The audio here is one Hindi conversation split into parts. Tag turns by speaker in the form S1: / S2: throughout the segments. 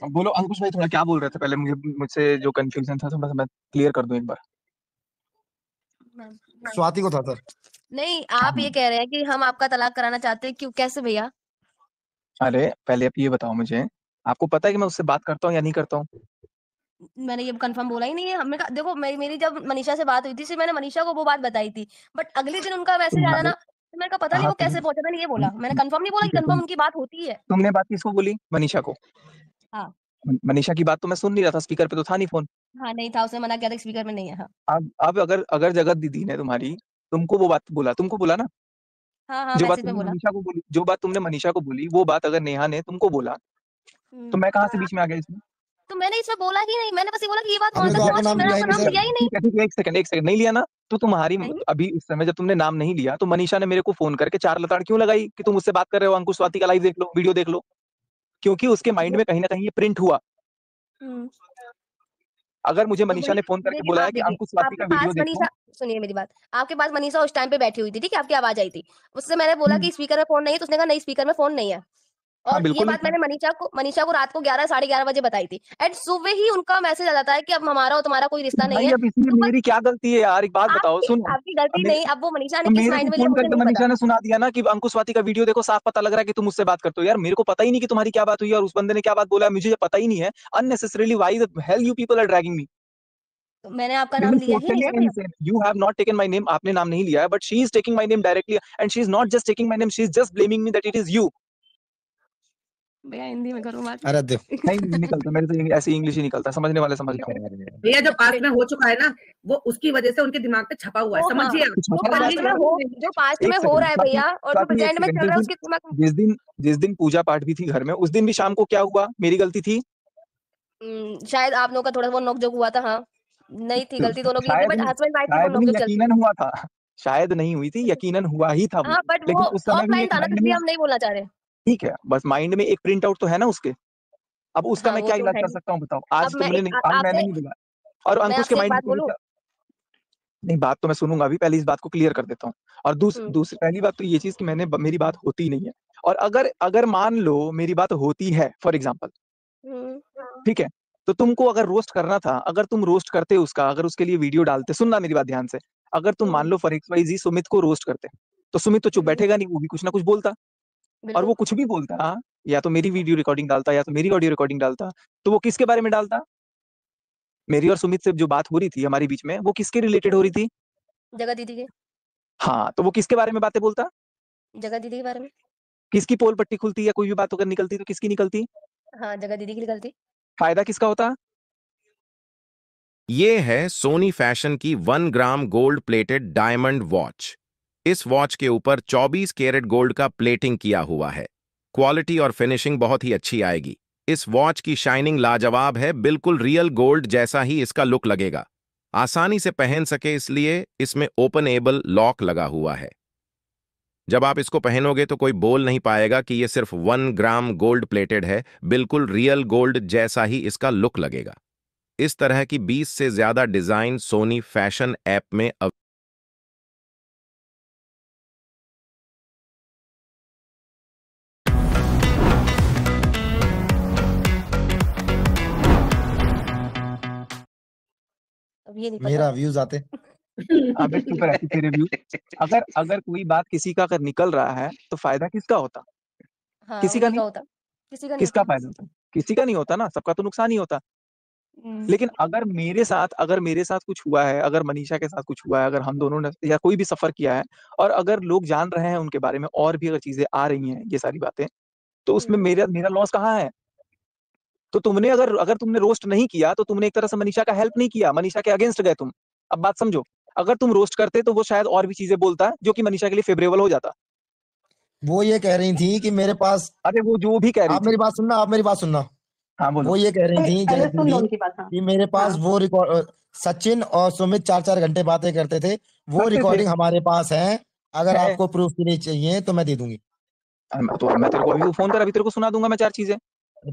S1: अब बोलो अंकुश भाई, थोड़ा क्या बोल रहे थे पहले, मुझसे जो कंफ्यूजन था थोड़ा सा मैं क्लियर कर दूं एक बार।
S2: स्वाति को था सर।
S3: नहीं, आप ये कह रहे हैं कि हम आपका तलाक कराना चाहते हैं, क्यों, कैसे भैया?
S1: अरे पहले आप ये बताओ मुझे, आपको पता है कि मैं उससे बात करता हूँ या नहीं करता हूँ?
S3: मैंने ये कंफर्म बोला ही नहीं है। हमने कहा देखो, मेरी जब मनीषा से बात हुई थी, सिर्फ मैंने मनीषा को वो बात बताई थी, बट अगले दिन उनका मैसेज आया
S1: तुम्हारे
S3: ना, तो मैंने कहा पता नहीं
S1: हाँ
S3: वो कैसे पहुंचा। मैंने ये बोला, मैंने कंफर्म नहीं बोला
S1: ठीक
S3: कि
S1: है,
S3: कंफर्म उनकी बात होती है।
S1: तुमने बात किसको बोली? मनीषा को?
S3: हाँ।
S1: मनीषा की बात तो मैं सुन नहीं रहा था, स्पीकर पे तो था नहीं फोन।
S3: हाँ, नहीं था, उसने मना किया था, स्पीकर में नहीं है। हाँ।
S1: अब अगर अगर जगत दीदी ने तुम्हारी तुमको वो बात बोला, तुमको बोला ना,
S3: हाँ, हाँ,
S1: जो बात
S3: मैसेज में
S1: तुमने
S3: बोला।
S1: मनीषा को बोली, जो बात तुमने मनीषा को बोली, वो बात अगर नेहा ने तुमको बोला, तो
S3: हम्म।
S1: मैं कहाँ से बीच में आ गया इसमें?
S3: तो मैंने इसमें बोला ही नहीं, मैंने बस ये बोला कि ये बात वहां
S2: हमने तो
S3: तक
S2: आपका
S3: पहुंच गई,
S2: नाम
S3: मैंने
S2: लिया ही
S3: आपका
S2: नहीं
S3: नाम
S2: सर।
S3: लिया ही नहीं।
S1: ठीक है ठीक है, एक सेकंड नहीं लिया ना, तो तुम्हारी
S3: नहीं।
S1: अभी इस समय जब तुमने नाम नहीं लिया तो मनीषा ने मेरे को फोन करके चार लताड़ क्यों लगाई कि तुम उससे बात कर रहे हो, अंकुश स्वाति का लाइव देख लो, वीडियो देख लो। क्योंकि उसके माइंड में कहीं ना कहीं ये प्रिंट हुआ।
S3: हम्म।
S1: अगर मुझे
S3: तो
S1: मनीषा
S3: वही,
S1: ने फोन करके
S3: देखिए
S1: बोला है
S3: आप
S1: कि
S3: देखिए,
S1: अंकुश स्वाति
S3: आपके
S1: का वीडियो
S3: पास
S1: देखो।
S3: मनीषा, सुनिए मेरी बात, आपके पास मनीषा उस टाइम पे बैठी हुई थी, ठीक है, आपकी आवाज आई थी, उससे मैंने बोला
S1: हम्म,
S3: कि स्पीकर में फोन नहीं है, तो उसने कहा नहीं स्पीकर में फोन नहीं है।
S1: हाँ
S3: और ये
S1: बिल्कुल नहीं
S3: बात
S1: था।
S3: मैंने मनीषा को रात को 11 साढ़े 11 बजे बताई थी, एंड सुबह ही उनका मैसेज आ जाता है कि अब हमारा और तुम्हारा कोई
S1: तो
S3: रिश्ता नहीं
S1: भाई
S3: है।
S1: अब इसमें
S3: तो बस
S1: मेरी क्या गलती है यार, एक बात बताओ,
S3: आपकी
S1: सुनो।
S3: आपकी
S1: अब
S3: गलती
S1: मेरे
S3: नहीं, अब वो मनीषा ने
S1: तो
S3: किस
S1: मेरे को
S3: माइंड में लिया
S1: फोन
S3: मुझे
S1: करके
S3: नहीं पता।
S1: मनीषा ने सुना दिया ना कि अंकुश स्वाति का वीडियो देखो, साफ पता लग रहा है कि तुम मुझसे बात करते हो। यार मेरे को पता ही नहीं कि तुम्हारी क्या बात हुई है और उस बंदे ने क्या बात बोला है, मुझे पता ही नहीं है। Unnecessarily why the hell you people are dragging me?
S3: तो मैंने आपका
S1: दिस
S3: नाम
S1: इज
S3: लिया ही नहीं
S1: टोटली
S3: ना भैया।
S1: Insane. You have not taken my name, आपने नाम नहीं लिया है, but she is taking my name directly and she is not just taking my name, she is just blaming me that it is you.
S3: भैया हिंदी में करो बात।
S2: अरे देव।
S1: नहीं निकलता मेरे तो ऐसे इंग्लिश ही निकलता, समझने वाले समझ जाओ।
S4: भैया जो पास्ट में हो चुका है ना, वो उसकी वजह से उनके दिमाग पे छपा हुआ है,
S3: वो हाँ,
S4: समझिए आप।
S1: कुछ
S3: जो
S1: पता
S3: पास्ट
S1: नहीं
S3: में
S1: यार।
S3: हो, जो पास्ट में
S1: एक
S3: हो
S1: सेकंड
S3: रहा है
S1: स्वाति,
S3: भैया, और जो
S1: स्वाति एक
S3: प्रेजेंट में
S1: सेकंड,
S3: चल रहा है उसके दिमाग में।
S1: जिस दिन पूजा पाठ भी थी घर में, उस दिन भी शाम को क्या हुआ, मेरी गलती थी?
S3: शायद आप लोगों का थोड़ा बहुत नोक-झोंक हुआ था, हाँ। नहीं थी, गलती दोनों की थी,
S1: शायद
S3: बट
S1: नहीं,
S3: हस्बैंड वाइफ की वो
S1: शायद नहीं,
S3: नोक-झोंक चलती
S1: यकीनन
S3: है।
S1: हुआ था। शायद नहीं हुई थी, यकीनन हुआ ही था वो।
S3: हाँ, बट वो
S1: लेकिन उस समय भी
S3: ऑफलाइन
S1: एक
S3: था ना, तो
S1: माइंड
S3: इसलिए
S1: में,
S3: हम नहीं बोलना चाह रहे।
S1: ठीक है, बस माइंड में एक प्रिंट आउट तो है ना उसके। अब उसका
S3: हाँ,
S1: मैं
S3: वो
S1: क्या
S3: तो
S1: इलाज
S3: है
S1: कर
S3: ही।
S1: सकता हूँ बताओ?
S3: अब मैं एक
S1: आज मैंने
S3: आपसे
S1: नहीं बोला। और
S3: मैं
S1: अंकुश के
S3: आपसे एक
S1: माइंड में
S3: बात
S1: पूरी
S3: बोलूँ?
S1: नहीं, बात तो मैं सुनूंगा अभी, पहले इस बात को क्लियर कर देता हूँ। और
S3: हुँ,
S1: दूसरी पहली बात तो ये चीज कि मेरी बात होती नहीं है। और अगर अगर मान लो मेरी बात होती है, फॉर एग्जाम्पल,
S3: हुँ,
S1: ठीक है, तो तुमको अगर रोस्ट करना था, अगर तुम रोस्ट करते उसका, अगर उसके लिए वीडियो डालते, सुनना मेरी बात ध्यान से, अगर तुम मान
S3: हुँ,
S1: लो फॉर एक्स वाई जी सुमित को रोस्ट करते, तो सुमित तो चुप
S3: हुँ,
S1: बैठेगा नहीं, वो भी कुछ ना कुछ बोलता। और
S3: बिल्कुल।
S1: वो कुछ भी बोलता, या तो मेरी वीडियो रिकॉर्डिंग डालता या तो मेरी ऑडियो रिकॉर्डिंग डालता, तो वो किसके बारे में डालता? मेरी और सुमित से जो बात हो रही थी हमारी बीच में, वो किसके रिलेटेड हो रही थी?
S3: जगह दीदी के
S1: हाँ, तो वो किसके बारे में बातें बोलता?
S3: जगह दीदी के बारे में।
S1: किसकी पोल पट्टी खुलती है, कोई भी बात अगर निकलती तो किसकी निकलती?
S3: हाँ, जगह दीदी की निकलती।
S1: फायदा किसका होता?
S5: ये है सोनी फैशन की 1 gram gold plated diamond watch. इस वॉच के ऊपर 24 कैरेट गोल्ड का प्लेटिंग किया हुआ है। क्वालिटी और फिनिशिंग बहुत ही अच्छी आएगी। इस वॉच की शाइनिंग लाजवाब है, बिल्कुल रियल गोल्ड जैसा ही इसका लुक लगेगा। आसानी से पहन सके इसलिए इसमें ओपनेबल लॉक लगा हुआ है। जब आप इसको पहनोगे तो कोई बोल नहीं पाएगा कि ये सिर्फ 1 ग्राम गोल्ड प्लेटेड है, बिल्कुल रियल गोल्ड जैसा ही इसका लुक लगेगा। इस तरह की 20 से ज्यादा डिजाइन सोनी फैशन ऐप में
S3: अब ये नहीं
S2: मेरा
S3: पता।
S2: व्यूज आते।
S1: अबे चुप रह, तेरे व्यू। अगर अगर कोई बात किसी का अगर निकल रहा है तो फायदा किसका होता?
S3: हाँ,
S1: किसी का
S3: उन्हीं का
S1: नहीं।
S3: होता। किसी का नहीं
S1: किसका
S3: होता।
S1: फायदा होता? किसी का नहीं होता ना, सबका तो नुकसान ही होता।
S3: हुँ,
S1: लेकिन अगर मेरे साथ कुछ हुआ है, अगर मनीषा के साथ कुछ हुआ है, अगर हम दोनों ने या कोई भी सफर किया है, और अगर लोग जान रहे हैं उनके बारे में और भी अगर चीजें आ रही हैं, ये सारी बातें, तो उसमें
S3: हुँ,
S1: मेरा मेरा लॉस कहाँ है? तो तुमने अगर अगर तुमने रोस्ट नहीं किया तो तुमने एक तरह से मनीषा का हेल्प नहीं किया, मनीषा के अगेंस्ट गए तुम। अब बात समझो, अगर तुम रोस्ट करते तो वो शायद और भी चीजें बोलता जो कि मनीषा के लिए फेवरेबल हो जाता।
S2: वो ये कह रही थी कि मेरे पास,
S1: अरे वो जो भी कह रही
S2: आप
S1: थी।
S2: मेरी बात सुनना, आप मेरी बात सुनना।
S1: हाँ बोलो।
S2: वो ये कह रही थी
S4: पहले
S2: जगत
S4: सुन लो
S2: दीदी
S4: उनकी बात। हाँ
S2: कि मेरे पास
S4: हाँ
S2: वो रिकॉर्ड, सचिन और सुमित 4-4 घंटे बातें करते थे, वो
S1: करते थे।
S2: रिकॉर्डिंग हमारे पास है। अगर
S1: है।
S2: आपको प्रूफ के लिए चाहिए तो मैं दे दूंगी।
S1: तो मैं तेरे को अभी फोन कर, अभी तेरे को सुना दूंगा मैं चार चीजें।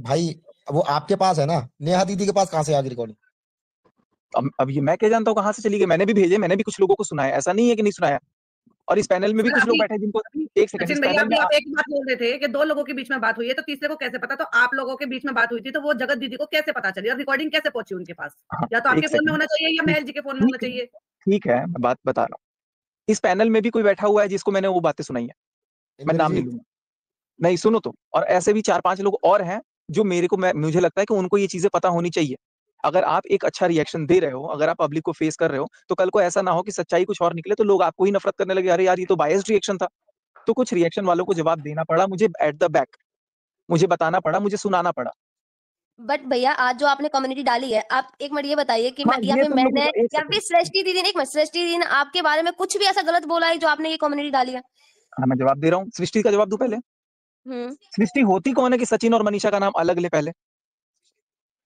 S2: भाई वो आपके पास है ना, नेहा दीदी के पास कहाँ से आ गई रिकॉर्डिंग?
S1: अब ये मैं क्या जानता हूँ कहाँ से चली गई? मैंने भी भेजे, मैंने भी कुछ लोगों को सुनाया, ऐसा नहीं है कि नहीं सुनाया। और इस पैनल में भी
S4: सर,
S1: कुछ लोग
S4: अभी
S1: बैठे हैं जिनको एक सेकंड इस
S4: सचिन भैया
S1: पैनल में
S4: अभी आप एक बात बोल रहे थे कि 2 लोगों के बीच में बात हुई है, तो तीसरे को कैसे पता? तो आप लोगों के बीच में बात हुई थी, तो वो जगत दीदी को कैसे पता चली और रिकॉर्डिंग कैसे पहुंची उनके पास?
S1: हाँ,
S4: या तो
S1: एक
S4: आपके फोन में
S1: सेकंड
S4: होना चाहिए या महल जी के फोन में होना चाहिए।
S1: ठीक है, मैं बात बता रहा हूँ। इस पैनल में भी कोई बैठा हुआ है जिसको मैंने वो बातें सुनाई है, मैं नाम नहीं
S2: इंद्रजीत,
S1: लूंगा। नहीं, सुनो तो, और ऐसे भी 4-5 लोग और हैं जो मुझे लगता है कि उनको ये चीजें पता होनी चाहिए। अगर आप एक अच्छा रिएक्शन दे रहे हो, अगर आप पब्लिक को फेस कर रहे हो, तो कल को ऐसा ना हो कि सच्चाई कुछ और निकले तो लोग आपको ही नफरत करने लगे, अरे यार ये तो बायस्ड रिएक्शन था। तो कुछ रिएक्शन वालों को जवाब देना पड़ा मुझे एट द बैक, मुझे बताना पड़ा, मुझे सुनाना पड़ा।
S3: बट भैया आज जो आपने कम्युनिटी डाली है, आप एक मिनट ये बताइए कि
S1: हाँ,
S3: या
S1: ये
S3: फिर
S1: तुम लोगों
S3: मैंने
S1: का एक
S3: या
S1: सेकंड।
S3: फिर सृष्टि दीदी ने, एक मिनट, सृष्टि दीदी ने आपके बारे में कुछ भी ऐसा गलत बोला है जो आपने ये कम्युनिटी डाली है?
S1: हाँ, मैं जवाब दे रहा हूँ। सृष्टि का जवाब दूं पहले? सृष्टि होती कौन है कि सचिन और मनीषा का नाम अलग ले पहले?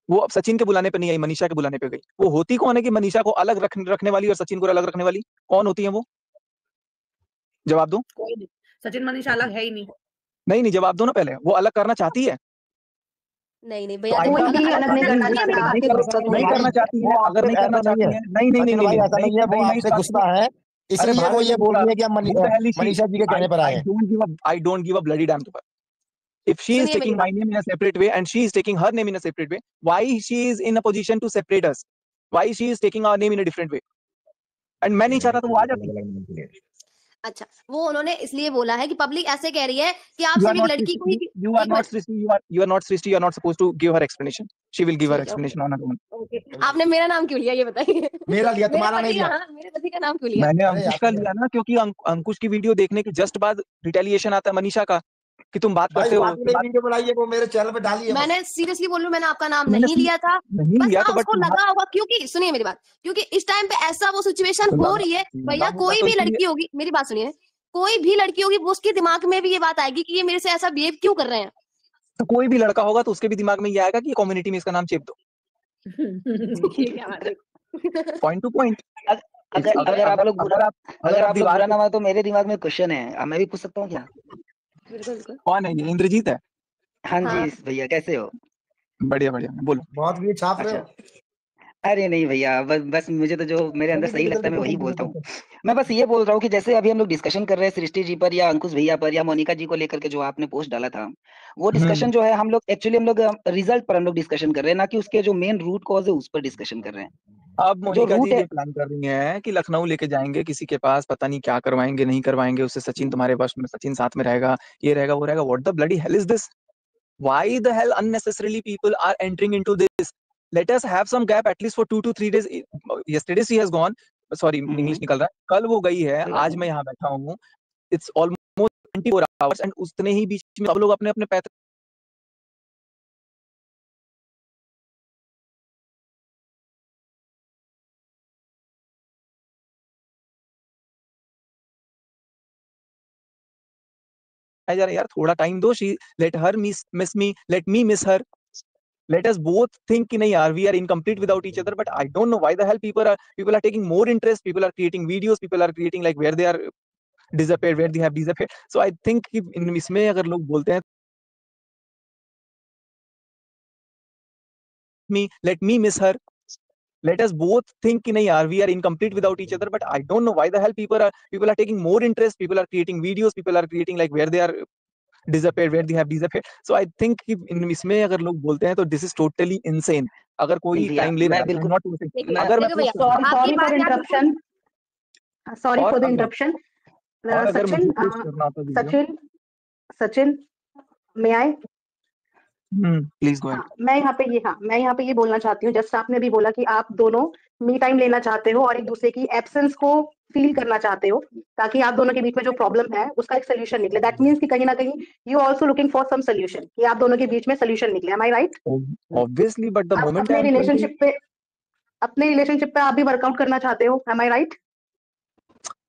S1: वो अब सचिन के बुलाने पे नहीं आई, मनीषा के बुलाने पे गई। वो होती कौन है कि मनीषा को अलग रखने वाली और सचिन को अलग रखने वाली? कौन होती है वो? जवाब दो।
S4: कोई नहीं, सचिन मनीषा अलग है ही नहीं।
S1: नहीं, जवाब दो ना पहले। वो अलग करना चाहती है?
S3: नहीं
S1: तो
S3: भैया, देखो
S1: कोई भी
S3: अलग
S1: अलग नहीं
S3: करना
S1: करना
S3: चाहता,
S1: चाहती है, नहीं करना चाहती है, अगर नहीं करना चाहती है, नहीं,
S2: सचिन भाई ऐसा नहीं है, वो
S1: नहीं,
S2: आपसे गुस्सा है,
S1: अरे
S2: इसलिए वो ये बोल रही है कि हम मनीषा जी के कहने पर आए हैं।
S1: I don't give a bloody damn to her. If she is
S3: सुनिए मेरी
S1: taking
S3: बात।
S1: my name in a separate way and she is taking her name in a separate way, why she is in a position to separate us? Why she is taking our name in a different way? And मैं नहीं चाहता तो वो आ जाती।
S3: अच्छा, वो उन्होंने इसलिए बोला है कि पब्लिक ऐसे कह रही है कि आप
S1: You are
S3: सिर्फ एक
S1: not
S3: लड़की को ही,
S1: you are
S3: एक
S1: not
S3: minute,
S1: Srishti, you are not Srishti, you are not supposed to give her explanation. She will give her
S3: ठीक है,
S1: explanation on her own.
S3: Okay. आपने मेरा नाम क्यों लिया ये बताइए?
S2: मेरा लिया,
S3: मेरे
S2: तुम्हारा नहीं
S3: पति का,
S2: लिया।
S3: हाँ, मेरे पति का नाम क्यों लिया?
S1: मैंने
S2: अरे
S1: अंकुश का लिया ना, क्योंकि अंकुश की वीडियो देखने के जस्ट बाद रिटेलिएशन आता है मनीषा का कि तुम बात
S2: भाई
S1: करते हो।
S2: आपने वीडियो बनाई है, वो मेरे चैनल पे डाली है।
S3: मैंने सीरियसली बोल रही हूँ, मैंने आपका नाम
S1: मैंने
S3: नहीं लिया था।
S1: नहीं
S3: बस
S1: लिया
S3: हाँ,
S1: तो, बट
S3: उसको लगा होगा, क्योंकि सुनिए मेरी बात, क्योंकि इस टाइम पे ऐसा वो सिचुएशन हो रही है भैया, कोई भी लड़की होगी, मेरी बात सुनिए, कोई भी लड़की होगी, वो उसके दिमाग में भी ये बात आएगी कि ये मेरे से ऐसा बिहेव क्यों कर रहे हैं।
S1: तो कोई भी लड़का होगा तो उसके भी दिमाग में ये आएगा कि कम्युनिटी में इसका नाम चेप दो।
S3: ये क्या बात है?
S1: Point two point.
S6: अगर आप लोग बुरा
S1: दीवार
S6: ना मानो तो मेरे दिमाग में क्वेश्चन है, अब मैं भी पूछ सकता हूँ क्या?
S3: बिल्कुल बिल्कुल।
S1: कौन है ये? इंद्रजीत है?
S6: हाँ
S3: हाँ।
S6: जी भैया, कैसे हो?
S1: बढ़िया बढ़िया, बोलो।
S2: बहुत भी छाप रहे हो।
S6: अरे नहीं भैया, बस मुझे तो जो मेरे अंदर सही लगता है मैं वही बोलता हूँ। मैं बस ये बोल रहा हूँ कि जैसे अभी हम लोग डिस्कशन कर रहे हैं सृष्टि जी पर या अंकुश भैया पर या मोनिका जी को लेकर के जो आपने पोस्ट डाला था, वो डिस्कशन जो है हम लोग रिजल्ट पर हम लोग डिस्कशन कर रहे हैं, ना कि उसके जो मेन रूट कॉज है उस पर डिस्कशन कर रहे हैं।
S1: अब मोनिका
S6: रूट
S1: जी
S6: है-
S1: ये प्लान कर रही हैं कि लखनऊ लेके जाएंगे किसी के पास, पता नहीं क्या करवाएंगे नहीं करवाएंगे उससे, सचिन तुम्हारे वश में, सचिन साथ में रहेगा, ये रहेगा वो रहेगा। What the bloody hell is this? Why the hell unnecessarily people are entering into this? Let us have some gap at least for 2 to 3 days. Yesterday she has gone, sorry English निकल रहा है, कल वो गई है, आज मैं यहाँ बैठा हूँ। इट्स ऑलमोस्ट 24 hours एंड उतने ही बीच में सब लोग अपने अपने पैतरे जा रहे हैं। यार थोड़ा टाइम दो, she let her miss me, let me miss her, let us both think कि नहीं यार, we are incomplete without each other, but I don't know why the hell people are taking more interest, people are creating videos, people are creating like where they are disappeared, where they have disappeared. So I think कि इसमें अगर लोग बोलते हैं let me miss her, let us both think कि नहीं यार, we are incomplete without each other, but I don't know why the hell people are taking more interest, people are creating videos, people are creating like where they are disappeared, where they have disappeared. So I think कि इसमें अगर लोग बोलते हैं तो this is totally insane. अगर कोई
S6: भैया,
S1: टाइम ले रहा
S6: मैं
S1: है,
S6: बिल्कुल-
S1: not saying,
S3: देखिए,
S1: अगर मैं
S3: देखो भैया,
S1: पूछ-
S3: आपकी बात यहाँ
S7: interruption. Sorry
S1: और
S7: for the
S1: अगर-
S7: interruption.
S1: और अगर
S7: Sachin,
S1: मुझे push करना होता video,
S7: Sachin, may I?
S1: Please go ahead.
S7: मैं यहाँ पे ये बोलना चाहती हूँ, जस्ट आपने भी बोला कि आप दोनों मी टाइम लेना चाहते हो और एक दूसरे की एब्सेंस को फील करना चाहते हो, ताकि आप दोनों के बीच में जो प्रॉब्लम है उसका एक सोल्यूशन निकले। दैट मीन्स कि कहीं ना कहीं you also looking for some solution, कि आप दोनों के बीच में सोल्यूशन निकले। Am I right?
S1: Obviously, but the
S7: आप
S1: मोमेंट
S7: अपने रिलेशनशिप पे आप भी वर्कआउट करना चाहते हो। Am I right?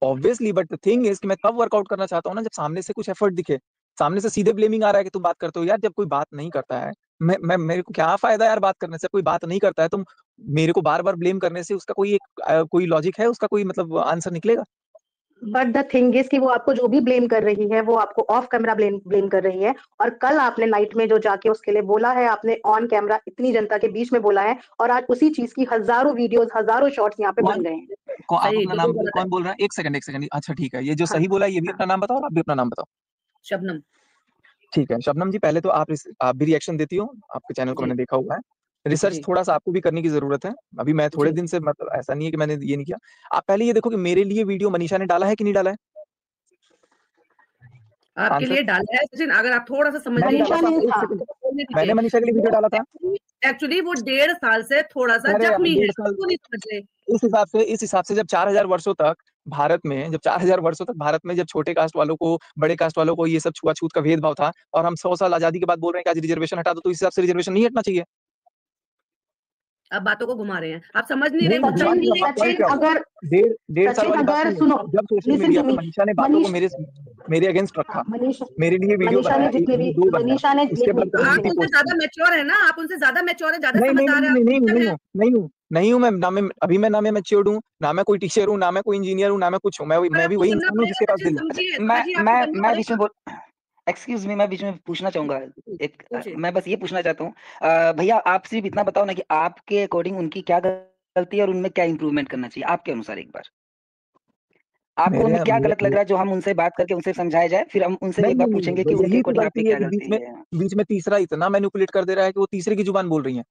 S1: Obviously, but the thing is कि मैं कब वर्कआउट करना चाहता हूँ ना, जब सामने से कुछ एफर्ट दिखे, सामने से सीधे ब्लेमिंग आ रहा है कि तुम बात करते हो। यार जब कोई बात नहीं करता है, मैं मेरे को क्या फायदा यार बात करने से? कोई बात नहीं करता है, तुम मेरे को बार बार ब्लेम करने से उसका कोई लॉजिक है, उसका कोई मतलब आंसर निकलेगा?
S7: बट द थिंग इज कि वो आपको जो भी ब्लेम कर रही है वो आपको ऑफ कैमरा ब्लेम कर रही है, और कल आपने नाइट में जो जाके उसके लिए बोला है, आपने ऑन कैमरा इतनी जनता के बीच में बोला है, और आज उसी चीज की हजारों वीडियोस, हजारों शॉर्ट्स यहाँ पे बन गए हैं।
S1: आप
S4: सही,
S1: अपना
S4: तो
S1: नाम
S4: वो गलत है।
S1: कौन बोल रहा है? एक सेकंड। अच्छा ठीक है, ये जो
S7: हाँ,
S1: सही बोला है ये भी
S7: हाँ।
S1: अपना नाम बताओ और आप भी अपना नाम बताओ।
S4: शबनम।
S1: ठीक है, शबनम जी पहले तो आप भी रिएक्शन देती हो, आपके चैनल को
S4: जी,
S1: मैंने देखा हुआ है। रिसर्च
S4: जी,
S1: थोड़ा-सा आपको भी करने की ज़रूरत है। अभी मैं थोड़े
S4: जी।
S1: दिन से मतलब ऐसा नहीं है कि मैंने ये नहीं किया। आप पहले ये देखो कि मेरे लिए वीडियो मनीषा ने डाला है कि नहीं डाला है?
S4: आपके
S1: आंसर
S4: लिए डाला है सचिन, अगर आप थोड़ा-सा समझ
S1: मैंने
S4: रही
S1: डाला
S7: मनीषा
S1: था
S7: ने
S1: एक
S7: हाँ,
S1: सेकंड
S4: बोलने
S1: मैंने
S4: दीजिए।
S1: मनीषा के लिए वीडियो
S4: वो
S1: डाला था।
S4: एक्चुअली वो 1.5 साल से थोड़ा-सा
S1: अरे यार
S4: जख्मी है,
S1: 1.5 साल
S4: वो नहीं समझ रहे।
S1: इस हिसाब से जब 4000 वर्षों तक भारत में जब 4000 वर्षों तक भारत में जब छोटे कास्ट वालों को, बड़े कास्ट वालों को ये सब छुआ-छूत का भेदभाव था और हम 100 साल आजादी के बाद बोल रहे हैं कि आज रिजर्वेशन हटा दो, तो इस हिसाब से रिजर्वेशन नहीं हटना चाहिए।
S4: आप बातों को घुमा रहे हैं। आप समझ नहीं रहे
S1: नहीं,
S4: वो
S1: घुमा नहीं रहा हूँ,
S7: सचिन
S1: पॉइंट क्या हुआ?
S7: अगर
S1: डेढ़ साल
S7: सचिन
S1: वाली बात
S7: अगर
S1: नहीं है।
S7: सुनो,
S1: जब सोशल
S7: लिसन
S1: मीडिया
S7: टू
S1: पे
S7: मी,
S1: मनीषा ने बातों को
S7: मनीष
S1: मेरे अगेंस्ट रखा,
S7: मनीषा
S1: मेरे लिए वीडियो
S7: मनीषा ने
S1: बनाया, 1
S7: जितने
S1: नहीं
S7: भी
S1: 2 बनाया,
S7: मनीषा ने
S1: उसके बाद कभी
S7: एक
S4: आप
S1: नहीं
S7: मिनट
S4: उनसे
S1: पोस्ट
S4: ज़्यादा
S1: किया।
S4: मैच्योर है ना, आप उनसे ज़्यादा मैच्योर है, ज़्यादा
S1: नहीं, नहीं,
S4: समझदार
S1: नहीं,
S4: है, आप
S1: नहीं, नहीं,
S4: टीचर
S1: नहीं
S4: हैं।
S1: हूँ, नहीं हूँ, नहीं हूँ मैं, ना मैं मैच्योर्ड हूँ, ना मैं कोई टीचर हूँ, ना मैं कोई इंजीनियर हूँ, ना मैं कुछ हूँ।
S4: पर
S1: मैं भी
S4: आपको
S1: वही
S4: बनना
S1: इंसान हूँ
S4: पड़ेगा
S1: जिसके पास
S4: सचिन,
S1: दिल है।
S4: समझिए,
S6: मैं
S4: समझिए आपको बनना
S6: मैं बीच में
S4: पड़ेगा।
S6: बोल एक्सक्यूज मी, मैं बीच में पूछना चाहूंगा। एक
S4: पूछिए।
S6: मैं बस ये पूछना चाहता हूँ, भैया आप सिर्फ इतना बताओ ना कि आपके अकॉर्डिंग उनकी क्या गलती है और उनमें क्या इंप्रूवमेंट करना चाहिए आपके अनुसार। एक बार आपको
S1: मेरे
S6: उनमें क्या
S1: मेरे
S6: गलत लग रहा है जो हम उनसे बात करके उनसे समझाया जाए, फिर हम उनसे
S1: नहीं,
S6: एक बार
S1: नहीं,
S6: पूछेंगे कि
S1: नहीं,
S6: उनके
S1: यही तो
S6: अकॉर्डिंग आपकी
S1: गलती है
S6: क्या
S1: कि
S6: गलती है।
S1: बीच में तीसरा इतना मैनिपुलेट कर दे रहा है कि वो तीसरे की जुबान बोल रही है।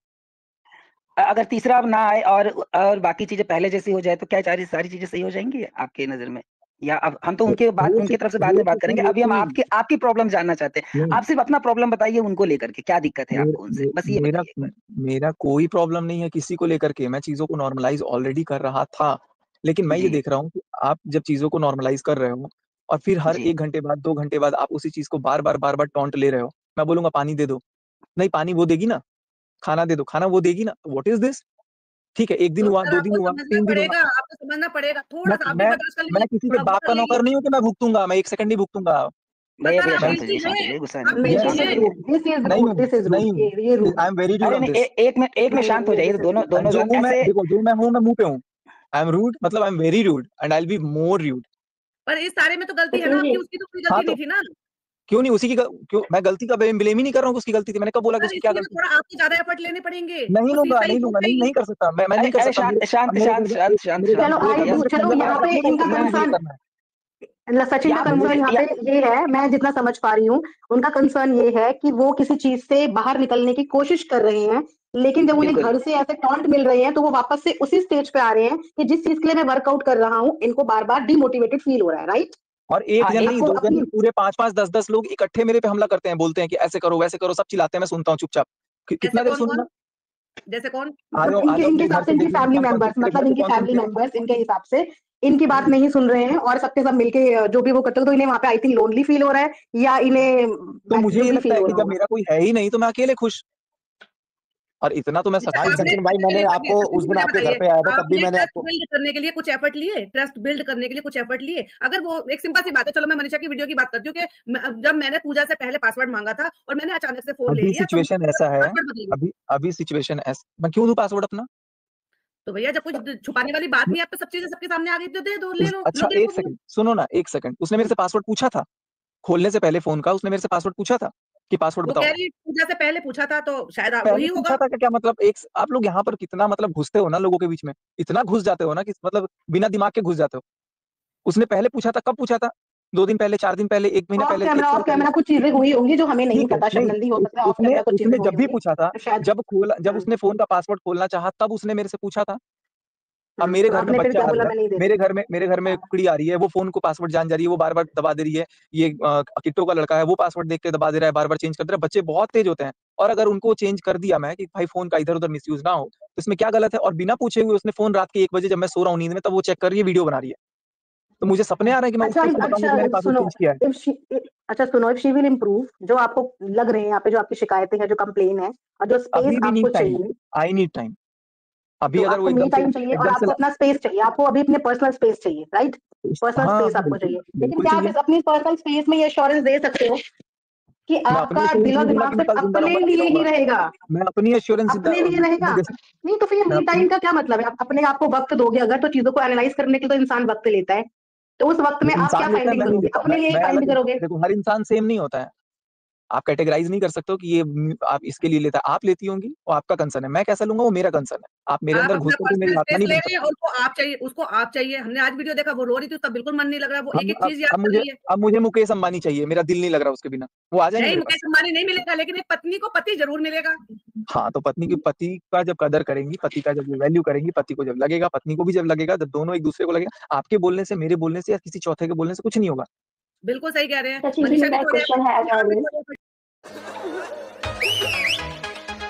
S6: अगर तीसरा अब ना आए और बाकी चीजें पहले जैसी हो जाए तो क्या सारी चीजें सही हो जाएंगी आपके नजर में? या अब हम तो उनके तरफ से बाद में बात करेंगे, अभी हम आपकी प्रॉब्लम जानना चाहते हैं।
S1: नहीं,
S6: आप सिर्फ अपना प्रॉब्लम बताइए उनको लेकर के, क्या दिक्कत है
S1: मे,
S6: आपको उनसे,
S1: मे,
S6: बस ये
S1: मेरा
S6: बताइए एक बार।
S1: मेरा कोई प्रॉब्लम नहीं है किसी को लेकर के। मैं चीजों को नॉर्मलाइज ऑलरेडी कर रहा था, लेकिन मैं ये
S6: जी,
S1: देख रहा हूँ कि आप जब चीजों को नॉर्मलाइज कर रहे हो और फिर हर
S6: जी।
S1: 1 घंटे बाद 2 घंटे बाद आप उसी चीज को बार बार टॉन्ट ले रहे हो। मैं बोलूंगा पानी दे दो, नहीं पानी वो देगी ना, खाना दे दो, खाना वो देगी ना, व्हाट इज दिस? ठीक है, 1 दिन
S4: तो
S1: हुआ,
S4: सर
S1: 2 दिन
S4: आपको
S1: हुआ,
S4: समझना
S1: 3 दिन हुआ।
S4: पड़ेगा, आपको समझना पड़ेगा।
S1: मैं
S4: थोड़ा-सा आप भी
S1: मैं
S4: बर्दाश्त कर लीजिए,
S1: मैं किसी के
S4: थोड़ा
S1: बाप
S4: बहुत
S1: का
S4: कर लीजिए।
S1: नौकर नहीं हूँ कि मैं भुगतूंगा, मैं 1 सेकंड नहीं भुगतूंगा।
S4: पर
S6: भैया
S4: सर
S6: भैया
S4: आप
S1: मैं
S6: शांत हो
S4: गिल्टी
S6: जाइए, शांत हो
S4: हैं,
S6: जाइए, गुस्सा
S4: आप
S6: नहीं,
S1: यस
S4: गिल्टी
S6: शांत
S7: दिस
S6: हो
S7: इज
S4: हैं।
S6: जाइए।
S7: रूड, दिस इज
S1: नहीं
S7: रूड,
S1: हूँ,
S7: दिस इज रूड,
S1: नहीं हूँ।
S7: ये rude
S1: I am very rude
S6: अरे
S1: ऑन
S6: नहीं,
S1: दिस।
S6: एक में शांत हो जाइए, दोनों दोनों
S1: जो
S6: जन
S1: हूँ मैं,
S6: ऐसे।
S1: देखो जो मैं हूँ मैं मुंह पे हूँ। आई एम रूड मतलब I am very rude and I will be more rude.
S4: पर इस सारे में तो गलती है ना
S7: सचिन
S4: आपकी,
S7: जी
S4: उसकी तो कोई
S1: हाँ
S4: गलती
S1: तो
S4: नहीं थी ना।
S1: क्यों नहीं क्यों मैं गलती का ब्लेम ही नहीं कर रहा हूँ कि उसकी गलती थी। मैंने कब बोला कि
S4: सर
S1: उसकी क्या
S4: इसलिए तो
S1: गलती?
S4: थोड़ा आपको ज़्यादा एफर्ट लेने पड़ेंगे,
S1: नहीं
S4: वो
S1: लूंगा,
S4: सही
S1: नहीं
S4: हो
S1: लूंगा, नहीं
S4: गई।
S1: नहीं कर सकता, मैं नहीं कर
S6: अरे
S1: सकता।
S6: शांत शांत शांत शांत शांत
S1: मेरे
S6: शांत
S7: चलो
S6: शांत
S7: आई
S6: भैया।
S7: डू, चलो यहाँ पे
S1: अपने
S7: इनका
S1: कंसर्न
S7: कंसर्न,
S1: करना है।
S7: सचिन का
S6: या
S7: कंसर्न
S6: मुझे
S7: यहाँ
S6: या
S7: पे ये है, मैं जितना समझ पा रही हूँ, उनका कंसर्न ये है कि वो किसी चीज से बाहर निकलने की कोशिश कर रहे हैं, लेकिन जब उन्हें
S6: बिल्कुल
S7: घर से ऐसे टॉन्ट मिल रहे हैं तो वो वापस से उसी स्टेज पे आ रहे हैं कि जिस चीज के लिए मैं वर्कआउट कर रहा हूँ, इनको बार बार डिमोटिवेटेड फील हो रहा है, राइट?
S1: और एक
S6: हाँ
S1: जन
S6: एक
S1: नहीं,
S7: आपको
S1: 2 जन
S7: अपनी
S1: नहीं, पूरे 5-5 10-10 लोग इकट्ठे मेरे पे हमला करते हैं, बोलते हैं कि ऐसे करो वैसे करो, सब चिल्लाते हैं, मैं सुनता हूँ चुपचाप।
S4: जैसे
S1: कितना देर
S4: कौन-कौन?
S1: सुनूंगा?
S4: जैसे कौन?
S1: आ
S7: इनके
S1: जाओ
S7: इनके
S1: मेरे घर
S7: हिसाब से
S1: पे
S7: इनकी
S1: देख लो
S7: फैमिली
S1: कितना
S7: मेंबर्स,
S1: कॉन्फ्लिक्ट, मेरे घर
S7: मतलब
S1: पे
S7: इनकी
S1: कौन
S7: फैमिली
S1: सुनते हैं?
S7: मेंबर्स इनके हिसाब से इनकी बात नहीं सुन रहे हैं और सबके सब मिलके जो भी वो करते हो, तो इन्हें वहां पे आई थिंक लोनली फील हो रहा है या इन्हें
S1: तो मुझे
S7: जो
S1: ये
S7: भी
S1: लगता
S7: फील
S1: है
S7: हो
S1: कि
S7: रहा
S1: जब
S7: होगा।
S1: मेरा कोई है ही नहीं तो मैं अकेले खुश। और इतना तो मैं सच
S4: अच्छा
S2: भाई
S1: बोल
S4: आपने
S2: सचिन भाई,
S4: अच्छा
S2: मैंने
S4: चलिए
S2: आपको उस दिन
S4: मुझे
S2: आपके घर
S4: बताइए,
S2: पे आया था, तब भी
S4: आपने
S2: मैंने
S4: ट्रस्ट
S2: आपको
S4: बिल्ड करने के लिए कुछ एफर्ट लिए? ट्रस्ट बिल्ड करने के लिए कुछ एफर्ट लिए? अगर वो एक सिंपल सी बात है, चलो मैं मनीषा की वीडियो की बात करती हूँ कि जब मैंने पूजा से पहले पासवर्ड मांगा था और मैंने अचानक से फ़ोन ले
S1: अभी
S4: लिया तो
S1: सिचुएशन ऐसा है,
S4: पासवर्ड बदल गया।
S1: अभी सिचुएशन ऐसा, मैं क्यों दूं पासवर्ड अपना?
S4: तो भैया जब कुछ छुपाने वाली बात नहीं है, अब तो सब चीज़ें सबके सामने आ गई तो दे दो, ले लो,
S1: अच्छा
S4: लो
S1: एक
S4: देखो वो।
S1: सेकंड सुनो ना, 1 सेकंड, उसने मेरे से पासवर्ड पूछा था। खोलने से पहले फोन का उसने मेरे से पासवर्ड पूछा था कि पासवर्ड
S4: वो
S1: बताओ।
S4: कह रही पूजा से पहले पूछा था तो शायद वही
S1: पहले
S4: होगा।
S1: पूछा था क्या मतलब एक आप लोग यहाँ पर कितना मतलब घुसते हो ना लोगों के बीच में, इतना घुस जाते हो ना कि मतलब बिना दिमाग के घुस जाते हो। उसने पहले पूछा था, कब पूछा था? 2 दिन पहले, 4 दिन पहले, 1 महीना पहले, 1 साल
S7: ऑफ
S1: पहले?
S7: कैमरा कुछ चीजें हुई होंगी जो हमें नहीं
S1: ठीक है,
S7: पता,
S1: नहीं
S7: शबनम दी, हो सकता है ऑफ
S1: उसने
S7: कैमरा कुछ चीजें
S1: उसने
S7: हुई
S1: जब भी
S7: होंगी
S1: पूछा था,
S7: तो शायद।
S1: जब उसने फोन का पासवर्ड खोलना चाहा तब उसने मेरे से पूछा था। अब मेरे
S7: तो
S1: घर में
S7: आपने फिर
S1: बच्चा
S7: क्या
S1: आ
S7: बोला,
S1: रहा है,
S7: मैं नहीं दे
S1: मेरे घर में
S7: हाँ।
S1: कुकड़ी आ रही है, वो फ़ोन को पासवर्ड जान जा रही है, वो बार-बार दबा दे रही है। ये किट्टो का लड़का है, वो पासवर्ड देख के दबा दे रहा है, बार-बार चेंज कर दे रहा है। बच्चे बहुत तेज़ होते हैं और अगर उनको चेंज कर दिया मैं कि भाई फ़ोन का इधर-उधर मिसयूज़ ना हो, तो इसमें क्या गलत है? और बिना पूछे हुए उसने फ़ोन रात के 1 बजे जब मैं सो रहा हूँ नींद में, तब वो चेक कर रही है, वीडियो बना रही है। तो मुझे सपने आ रहे हैं कि मैं उस
S7: अच्छा
S1: चीज़ को बताऊँगा
S7: अच्छा
S1: कि मैंने पासवर्ड
S7: सुनो,
S1: चेंज किया है।
S7: इफ शी अच्छा सुनो, इफ शी विल इम्प्रूव, जो आपको लग रहे हैं यहाँ पे, जो आपकी शिकायतें हैं, जो कंप्लेन है और जो स्पेस
S1: अभी भी
S7: आपको
S1: नीड टाइम,
S7: चाहिए,
S1: आई नीड टाइम। अभी
S7: तो
S1: अगर वो
S7: आपको मी टाइम चाहिए और आपको अपना स्पेस चाहिए, आपको अभी अपने पर्सनल स्पेस चाहिए, राइट? पर्सनल
S1: हाँ,
S7: स्पेस आपको
S1: बिल्कुल,
S7: चाहिए, लेकिन
S1: बिल्कुल
S7: क्या आप
S1: चाहिए।
S7: इस अपनी पर्सनल स्पेस में ये एश्योरेंस दे सकते हो कि
S1: मैं अपनी
S7: आपका
S1: एश्योरेंस
S7: दिल और
S1: नहीं दूँगा
S7: दिमाग
S1: कि मैं
S7: सिर्फ
S1: कल जिंदा
S7: अपने
S1: रहूँगा, नहीं
S7: लिए ही
S1: रहूँगा।
S7: रहेगा?
S1: मैं अपनी एश्योरेंस
S7: अपने लिए रहेगा?
S1: मैं जैसे
S7: नहीं तो फिर ये
S1: मैं
S7: मी
S1: अपनी
S7: टाइम का क्या मतलब है? आप अपने आप को वक्त दोगे अगर, तो चीजों को एनालाइज करने के लिए तो इंसान वक्त लेता है, तो उस वक्त में आप क्या
S1: इंसान लेता है,
S7: फाइंडिंग
S1: मैं नहीं
S7: करोगे?
S1: लेता।
S7: अपने लिए ही
S1: मैं
S7: फाइंड
S1: अलग,
S7: करोगे।
S1: देखो हर इंसान सेम नहीं होता है। आप कैटेगराइज नहीं कर सकते हो कि ये आप इसके लिए लेता है, आप लेती होंगी वो आपका कंसर्न है, मैं कैसा लूंगा वो मेरा कंसर्न है। आप मेरे
S4: आप
S1: अंदर
S4: अपना
S1: घुस करके मेरी
S4: पर्सनल
S1: आत्मा
S4: स्पेस
S1: नहीं
S4: ले
S1: बन
S4: रहे हैं,
S1: सकती।
S4: उसको आप चाहिए। हमने आज वीडियो देखा, वो रो रही थी, उसका बिल्कुल मन नहीं लग रहा, वो
S1: हम
S4: एक-एक चीज़ याद
S1: अब
S4: कर रही है।
S1: मुझे मुकेश अंबानी चाहिए, मेरा दिल नहीं लग रहा उसके बिना, वो आ जाएंगे
S4: नहीं,
S1: मेरे पास।
S4: मुकेश अंबानी नहीं मिलेगा, लेकिन एक पत्नी को पति ज़रूर मिलेगा।
S1: हाँ, तो पति का जब कदर करेंगी, पति का जब वैल्यू करेंगी, पति को जब लगेगा, पत्नी को भी जब लगेगा, जब दोनों एक दूसरे को लगेगा, आपके बोलने से, मेरे बोलने से या किसी चौथे के बोलने से कुछ नहीं होगा।
S4: बिल्कुल सही कह रहे हैं।
S7: सचिन जी,
S4: मनीषा
S7: मेरा
S4: की
S7: क्वेश्चन है एज ऑलवेज।
S4: थोड़े